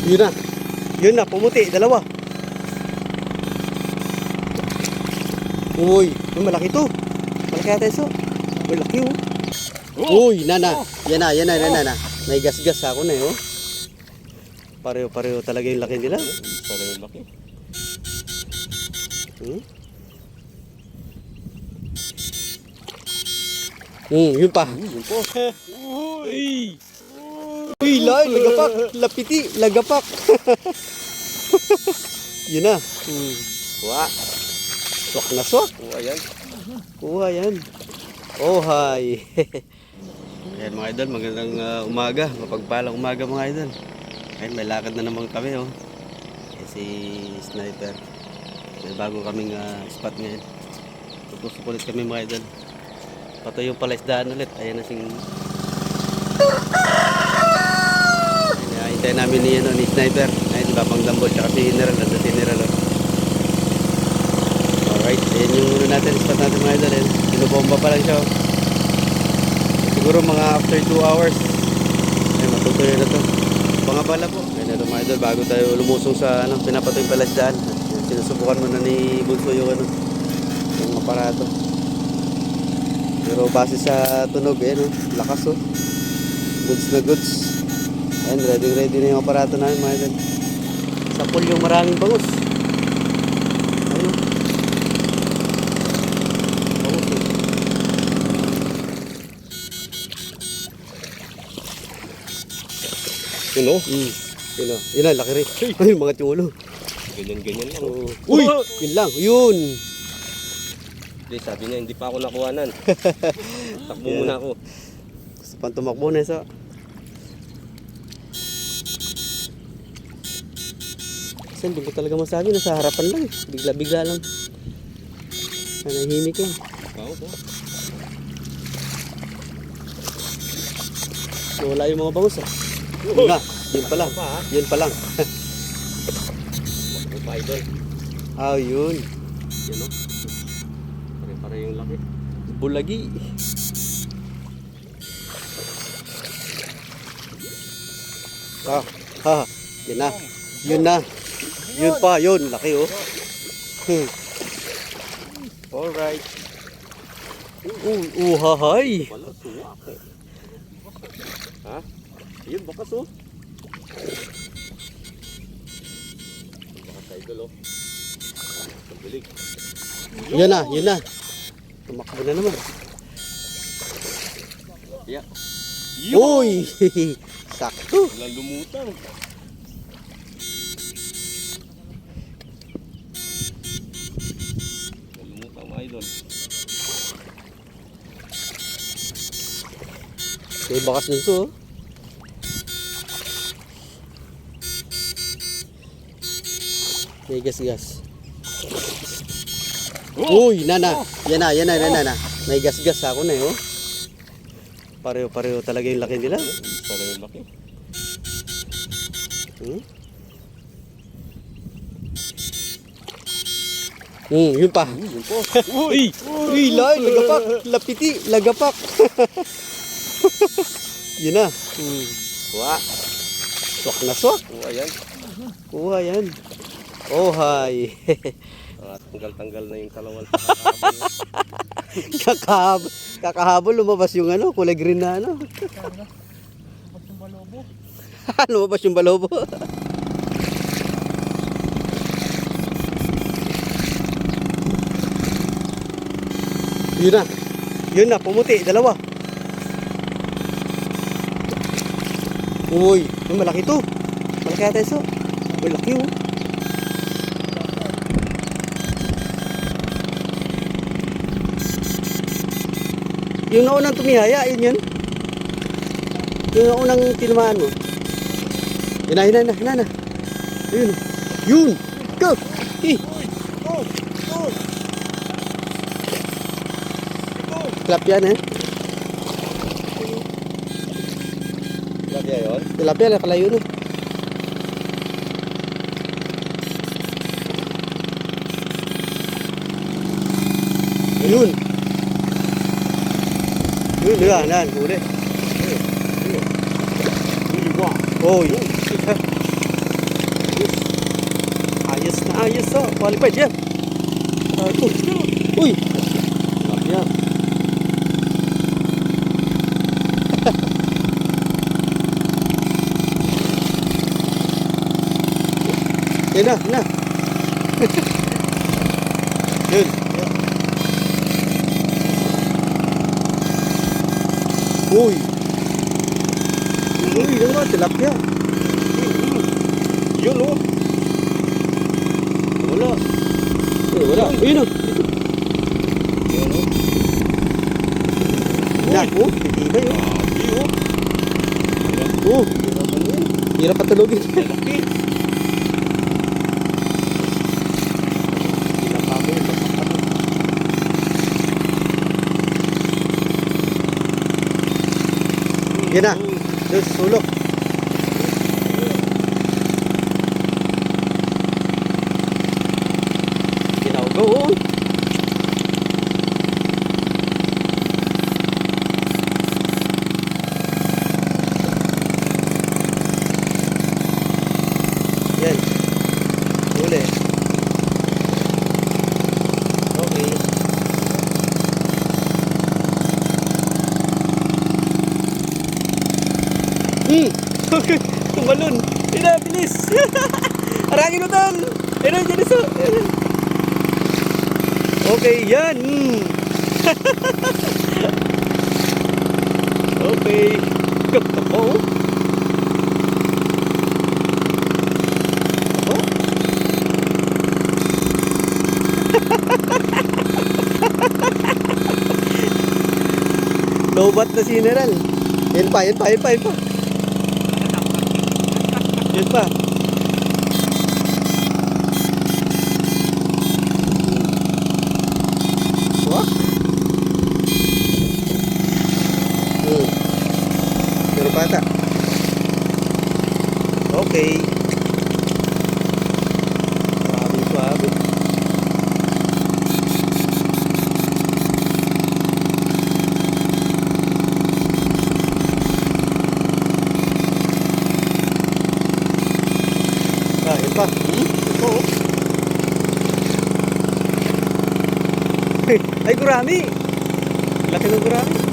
Yun na. Yun na, pumuti. Dalawa. Uy, malaki to. Malaki ata iso. Uy, laki oh. Uy, nana. Yan na. May gas-gas ako na oh. Pareho talaga yung laki nila. Pareho yung laki. Yun pa. Uy! Uy, lagapak. Lapiti, lagapak. Yun na. Kuha. Swak na swak. Kuha yan. Oh, hi. Ayan mga idol, magandang umaga. Mapagpalang umaga mga idol. Ayan, may lakad na naman kami oh. Si Sniper. May bago kaming spot ngayon. Tutusok ulit kami mga idol. Patuloy yung palaisdaan ulit. Ayan na sing... Hintayin namin ni Sniper. Ayan, diba pang dambol. Tsaka si General. Nasa si General oh. Alright, ayan yung ulo natin. Spot natin mga idol. Ayan. Binubomba pa lang siya oh. Siguro mga after 2 hours. Ayan, matutuloy na to. Pangabala po. Ayan na mga idol. Bago tayo lumusong sa pinapatoy yung palaisdaan. Sinusubukan muna ni Bunso yung yung aparato. Pero base sa tunog lakas oh. Goods na goods. Ayan, ready na yung aparato namin mga idol. Sa pool yung maraming bangus. Ayun. Bangus oh. Yun oh. Yun na, laki rin. Ay, mga tiyulo. Ganyan lang. Uy! Yun lang, yun! Hindi, sabi niya, hindi pa ako nakuhanan. Takbo muna ako. Gusto pang tumakbo na isa. Kasi hindi ko talaga masabi, nasa harapan lang. Bigla lang. Nanahimik lang. Oo po. So, wala yung mga bangus ah. Yun na, yun pa lang. Yun pa lang. Makbo pa idol. Yun. Yan o. Pare-pare yung laki. Bulagi. Yun na. Yun na. Yun pa, yun. Laki oh. Alright. Hahay. Wala, suwak eh. Ha? Ayun, bakas oh. Bakas idol oh. Pagbilig. Yun na. Tumakbo na naman. Yeah. Uy! Sakto. Walang lumutang. Walang lumutang mga idol. May bakas dun so. May gas-gas. Uy, nana. Yan na. May gas-gas ako na oh. Pareho talaga yung laki nila. Pareho yung laki. Yun pa. Uy! Lagapak. Lapiti, lagapak. Yun na. Kuha. Swak na swak. Kuha yan. Oh, hi. Tanggal na yung kalawal. Kakahabol lumabas yung kulay green na lumabas yung balobo. Yun na, pumuti. Dalawa. Uy, malaki to. Malaki ata iso. Uy, laki oh. Yung naunang tumihaya, yun. Yung naunang tinamaan mo. Yun na. Yun. Go. Clap yan Tilapia yun? Tilapia na pala yun Yun. Yan, huli. Oy. Ayos oh. Qualified yan. Uy. Laki yan. Yan na. Yun. Uy. Uy, ano ba? Tilapia. Yun oh. Wala. Wala. Ayun oh. Yun, oh. Yan oh. Pitibay oh. Oh. Oh. Hirap patulogin. Laki. Kinapamay. Yan na. Doon sa sulok. Ginagaw oh. Yan. Huli. Okay. Okay. Tumalon. Ina, bilis. Arangin mo tol. Ina, dyan isa. Okay, yan. Okay. Tapo. Tapo. Lobat na si General. Yan pa. Yan pa. Wah. Pero bata. Okay. Suabe. Yan pa. Ito oh. Ay, gurami. Laki ng gurami.